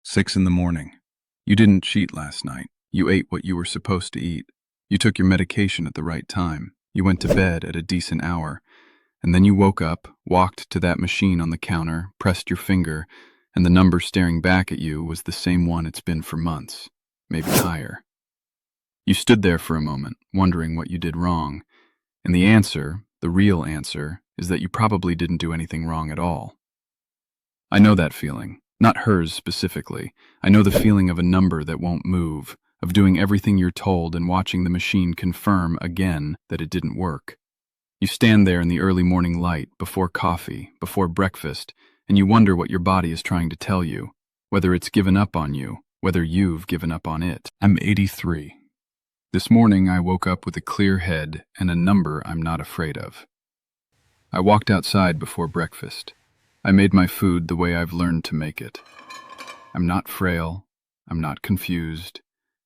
6 in the morning. You didn't cheat last night. You ate what you were supposed to eat. You took your medication at the right time. You went to bed at a decent hour. And then you woke up, walked to that machine on the counter, pressed your finger, and the number staring back at you was the same one it's been for months, maybe higher. You stood there for a moment, wondering what you did wrong. And the answer, the real answer, is that you probably didn't do anything wrong at all. I know that feeling. Not hers specifically. I know the feeling of a number that won't move, of doing everything you're told and watching the machine confirm again that it didn't work. You stand there in the early morning light, before coffee, before breakfast, and you wonder what your body is trying to tell you, whether it's given up on you, whether you've given up on it. I'm 83. This morning I woke up with a clear head and a number I'm not afraid of. I walked outside before breakfast. I made my food the way I've learned to make it. I'm not frail. I'm not confused.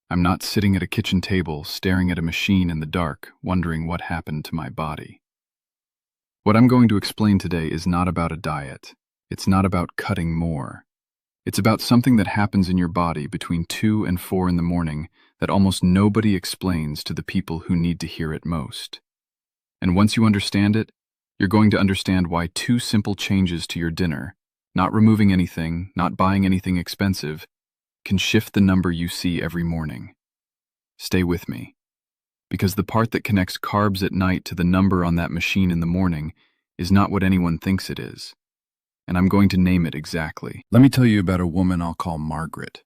I'm not sitting at a kitchen table staring at a machine in the dark, wondering what happened to my body. What I'm going to explain today is not about a diet. It's not about cutting more. It's about something that happens in your body between 2 and 4 in the morning that almost nobody explains to the people who need to hear it most. And once you understand it, you're going to understand why 2 simple changes to your dinner, not removing anything, not buying anything expensive, can shift the number you see every morning. Stay with me, because the part that connects carbs at night to the number on that machine in the morning is not what anyone thinks it is. And I'm going to name it exactly. Let me tell you about a woman I'll call Margaret.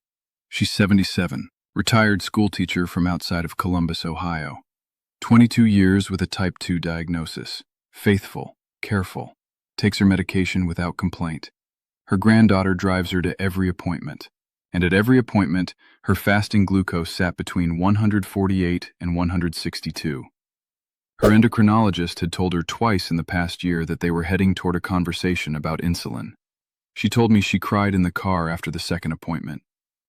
She's 77, retired schoolteacher from outside of Columbus, Ohio. 22 years with a type 2 diagnosis. Faithful, careful, takes her medication without complaint. Her granddaughter drives her to every appointment, and at every appointment, her fasting glucose sat between 148 and 162. Her endocrinologist had told her twice in the past year that they were heading toward a conversation about insulin. She told me she cried in the car after the second appointment,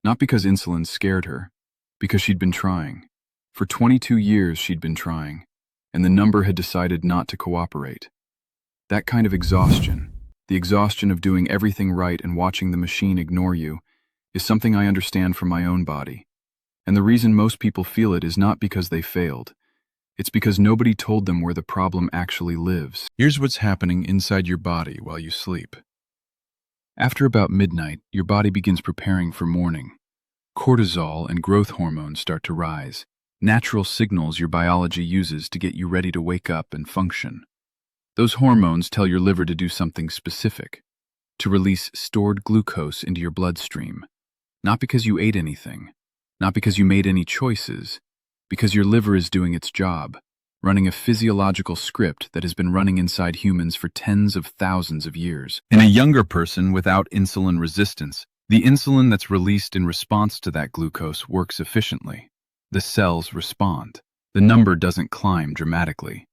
not because insulin scared her, because she'd been trying. For 22 years she'd been trying. And the number had decided not to cooperate. That kind of exhaustion, the exhaustion of doing everything right and watching the machine ignore you, is something I understand from my own body. And the reason most people feel it is not because they failed. It's because nobody told them where the problem actually lives. Here's what's happening inside your body while you sleep. After about midnight, your body begins preparing for morning. Cortisol and growth hormones start to rise. Natural signals your biology uses to get you ready to wake up and function. Those hormones tell your liver to do something specific, to release stored glucose into your bloodstream. Not because you ate anything, not because you made any choices, because your liver is doing its job, running a physiological script that has been running inside humans for tens of thousands of years. In a younger person without insulin resistance, the insulin that's released in response to that glucose works efficiently. The cells respond. The number doesn't climb dramatically.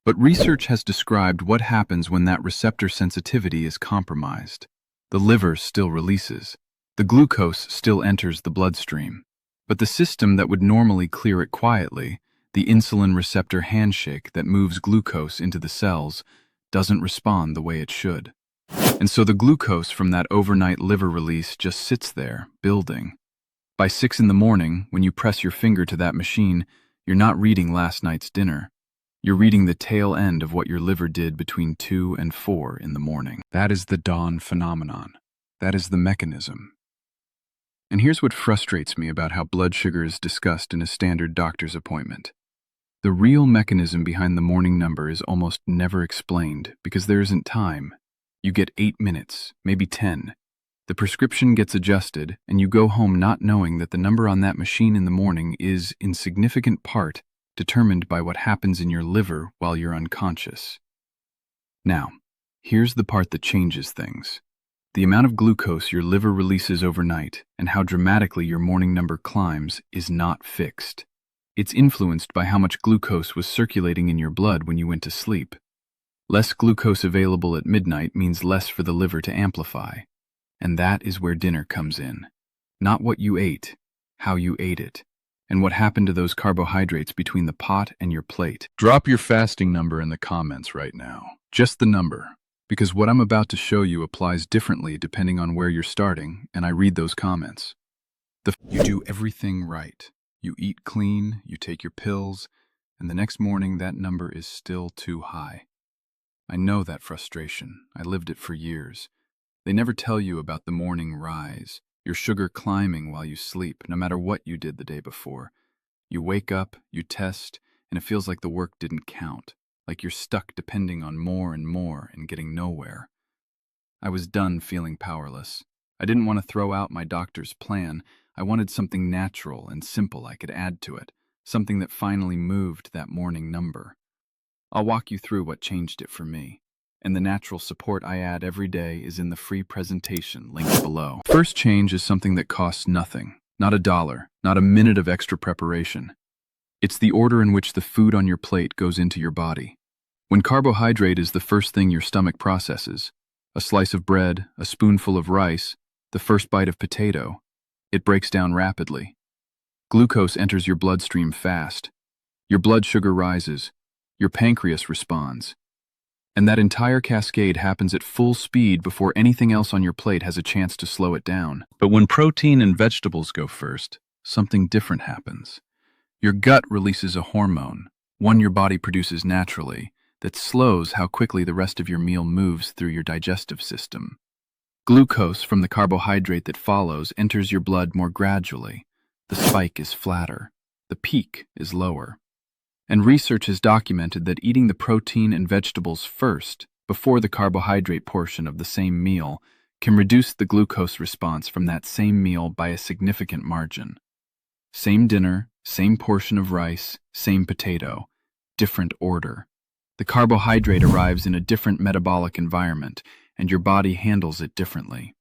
But research has described what happens when that receptor sensitivity is compromised. The liver still releases. The glucose still enters the bloodstream. But the system that would normally clear it quietly, the insulin receptor handshake that moves glucose into the cells, doesn't respond the way it should. And so the glucose from that overnight liver release just sits there, building. By 6 in the morning, when you press your finger to that machine, you're not reading last night's dinner. You're reading the tail end of what your liver did between 2 and 4 in the morning. That is the dawn phenomenon. That is the mechanism. And here's what frustrates me about how blood sugar is discussed in a standard doctor's appointment. The real mechanism behind the morning number is almost never explained because there isn't time. You get 8 minutes, maybe 10. The prescription gets adjusted, and you go home not knowing that the number on that machine in the morning is, in significant part, determined by what happens in your liver while you're unconscious. Now, here's the part that changes things. The amount of glucose your liver releases overnight and how dramatically your morning number climbs is not fixed. It's influenced by how much glucose was circulating in your blood when you went to sleep. Less glucose available at midnight means less for the liver to amplify. And that is where dinner comes in. Not what you ate, how you ate it, and what happened to those carbohydrates between the pot and your plate. Drop your fasting number in the comments right now. Just the number. Because what I'm about to show you applies differently depending on where you're starting, and I read those comments. You do everything right. You eat clean, you take your pills, and the next morning that number is still too high. I know that frustration. I lived it for years. They never tell you about the morning rise, your sugar climbing while you sleep, no matter what you did the day before. You wake up, you test, and it feels like the work didn't count, like you're stuck depending on more and getting nowhere. I was done feeling powerless. I didn't want to throw out my doctor's plan. I wanted something natural and simple I could add to it, something that finally moved that morning number. I'll walk you through what changed it for me. And the natural support I add every day is in the free presentation linked below. First change is something that costs nothing, not $1, not a minute of extra preparation. It's the order in which the food on your plate goes into your body. When carbohydrate is the first thing your stomach processes, a slice of bread, a spoonful of rice, the first bite of potato, it breaks down rapidly. Glucose enters your bloodstream fast. Your blood sugar rises. Your pancreas responds. And that entire cascade happens at full speed before anything else on your plate has a chance to slow it down. But when protein and vegetables go first, something different happens. Your gut releases a hormone, one your body produces naturally, that slows how quickly the rest of your meal moves through your digestive system. Glucose from the carbohydrate that follows enters your blood more gradually. The spike is flatter. The peak is lower. And research has documented that eating the protein and vegetables first, before the carbohydrate portion of the same meal, can reduce the glucose response from that same meal by a significant margin. Same dinner, same portion of rice, same potato, different order. The carbohydrate arrives in a different metabolic environment, and your body handles it differently.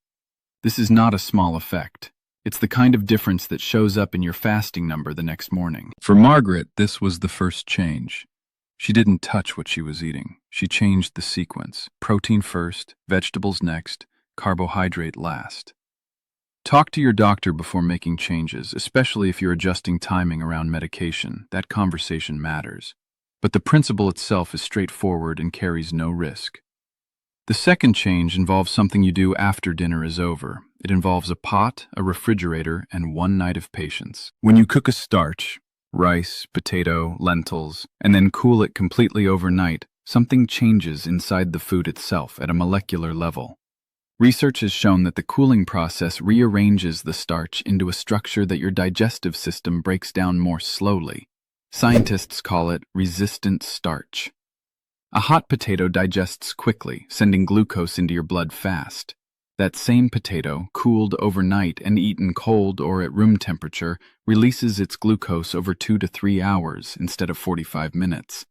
This is not a small effect. It's the kind of difference that shows up in your fasting number the next morning. For Margaret, this was the first change. She didn't touch what she was eating. She changed the sequence. Protein first, vegetables next, carbohydrate last. Talk to your doctor before making changes, especially if you're adjusting timing around medication. That conversation matters. But the principle itself is straightforward and carries no risk. The second change involves something you do after dinner is over. It involves a pot, a refrigerator, and one night of patience. When you cook a starch, rice, potato, lentils, and then cool it completely overnight, something changes inside the food itself at a molecular level. Research has shown that the cooling process rearranges the starch into a structure that your digestive system breaks down more slowly. Scientists call it resistant starch. A hot potato digests quickly, sending glucose into your blood fast. That same potato, cooled overnight and eaten cold or at room temperature, releases its glucose over 2 to 3 hours instead of 45 minutes.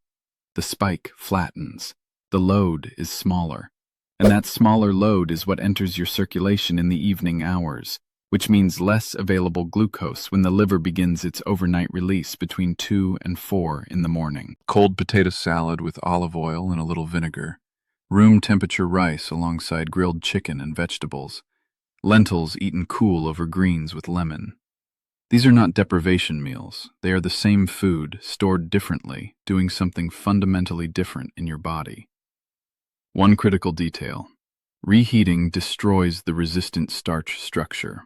The spike flattens. The load is smaller. And that smaller load is what enters your circulation in the evening hours, which means less available glucose when the liver begins its overnight release between 2 and 4 in the morning. Cold potato salad with olive oil and a little vinegar. Room temperature rice alongside grilled chicken and vegetables. Lentils eaten cool over greens with lemon. These are not deprivation meals. They are the same food, stored differently, doing something fundamentally different in your body. One critical detail. Reheating destroys the resistant starch structure.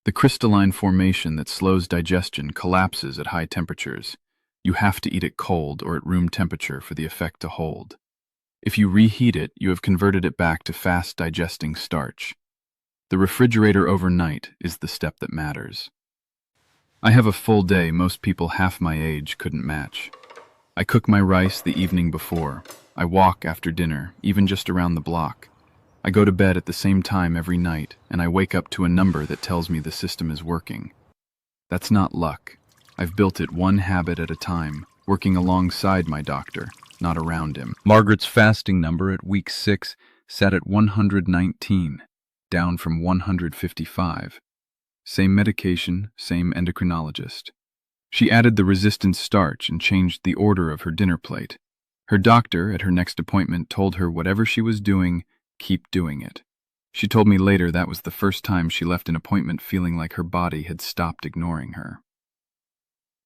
The crystalline formation that slows digestion collapses at high temperatures. You have to eat it cold or at room temperature for the effect to hold. If you reheat it, you have converted it back to fast-digesting starch. The refrigerator overnight is the step that matters. I have a full day most people half my age couldn't match. I cook my rice the evening before. I walk after dinner, even just around the block. I go to bed at the same time every night, and I wake up to a number that tells me the system is working. That's not luck. I've built it one habit at a time, working alongside my doctor, not around him. Margaret's fasting number at week 6 sat at 119, down from 155. Same medication, same endocrinologist. She added the resistant starch and changed the order of her dinner plate. Her doctor, at her next appointment, told her whatever she was doing, keep doing it. She told me later that was the first time she left an appointment feeling like her body had stopped ignoring her.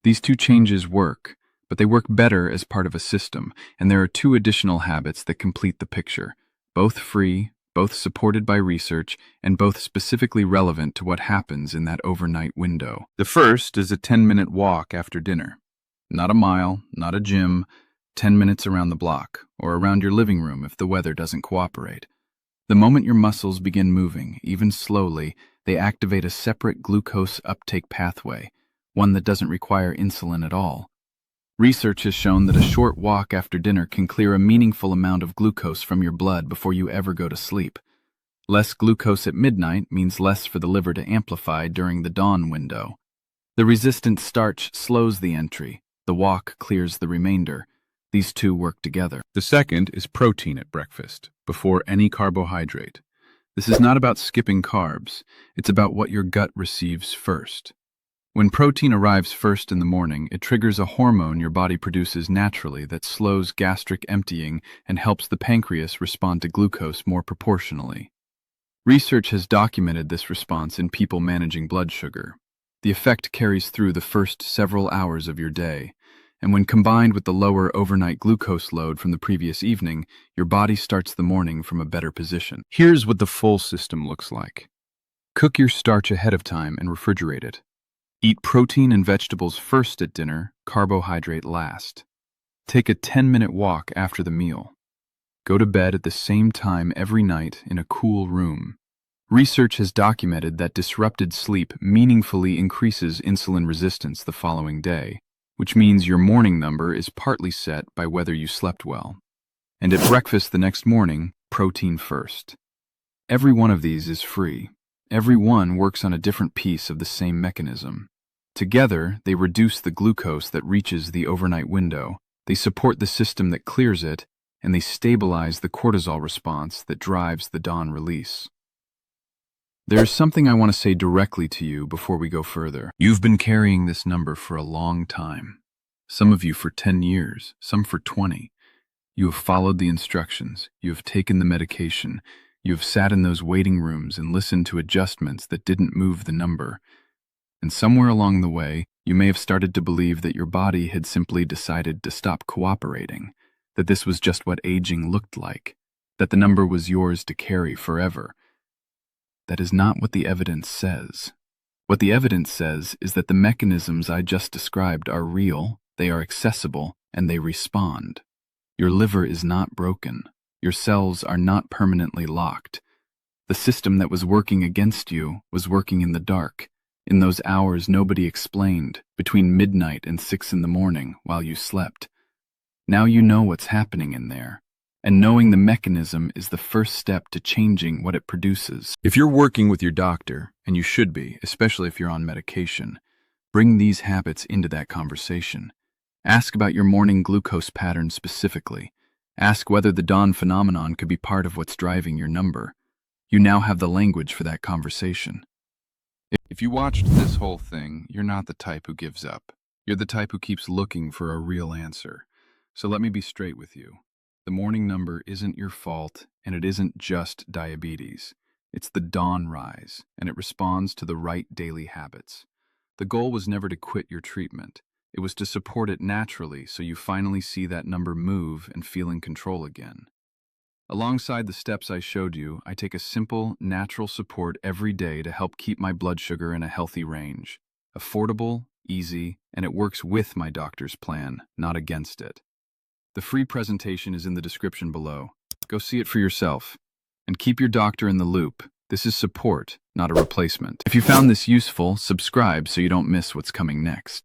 These two changes work, but they work better as part of a system, and there are 2 additional habits that complete the picture: Both free, both supported by research, and both specifically relevant to what happens in that overnight window. The first is a 10-minute walk after dinner. Not a mile, not a gym, 10 minutes around the block, or around your living room if the weather doesn't cooperate. The moment your muscles begin moving, even slowly, they activate a separate glucose uptake pathway, one that doesn't require insulin at all. Research has shown that a short walk after dinner can clear a meaningful amount of glucose from your blood before you ever go to sleep. Less glucose at midnight means less for the liver to amplify during the dawn window. The resistant starch slows the entry. The walk clears the remainder. These two work together. The second is protein at breakfast, before any carbohydrate. This is not about skipping carbs. It's about what your gut receives first. When protein arrives first in the morning, it triggers a hormone your body produces naturally that slows gastric emptying and helps the pancreas respond to glucose more proportionally. Research has documented this response in people managing blood sugar. The effect carries through the first several hours of your day, and when combined with the lower overnight glucose load from the previous evening, your body starts the morning from a better position. Here's what the full system looks like. Cook your starch ahead of time and refrigerate it. Eat protein and vegetables first at dinner, carbohydrate last. Take a 10-minute walk after the meal. Go to bed at the same time every night in a cool room. Research has documented that disrupted sleep meaningfully increases insulin resistance the following day, which means your morning number is partly set by whether you slept well. And at breakfast the next morning, protein first. Every one of these is free. Every one works on a different piece of the same mechanism. Together, they reduce the glucose that reaches the overnight window, they support the system that clears it, and they stabilize the cortisol response that drives the dawn release. There's something I want to say directly to you before we go further. You've been carrying this number for a long time. Some of you for 10 years, some for 20. You have followed the instructions, you have taken the medication, you have sat in those waiting rooms and listened to adjustments that didn't move the number. And somewhere along the way, you may have started to believe that your body had simply decided to stop cooperating, that this was just what aging looked like, that the number was yours to carry forever. That is not what the evidence says. What the evidence says is that the mechanisms I just described are real, they are accessible, and they respond. Your liver is not broken. Your cells are not permanently locked. The system that was working against you was working in the dark, in those hours nobody explained, between midnight and 6 in the morning while you slept. Now you know what's happening in there, and knowing the mechanism is the first step to changing what it produces. If you're working with your doctor, and you should be, especially if you're on medication, bring these habits into that conversation. Ask about your morning glucose pattern specifically. Ask whether the dawn phenomenon could be part of what's driving your number. You now have the language for that conversation. If you watched this whole thing, you're not the type who gives up. You're the type who keeps looking for a real answer. So let me be straight with you. The morning number isn't your fault, and it isn't just diabetes. It's the dawn rise, and it responds to the right daily habits. The goal was never to quit your treatment. It was to support it naturally so you finally see that number move and feel in control again. Alongside the steps I showed you, I take a simple, natural support every day to help keep my blood sugar in a healthy range. Affordable, easy, and it works with my doctor's plan, not against it. The free presentation is in the description below. Go see it for yourself. And keep your doctor in the loop. This is support, not a replacement. If you found this useful, subscribe so you don't miss what's coming next.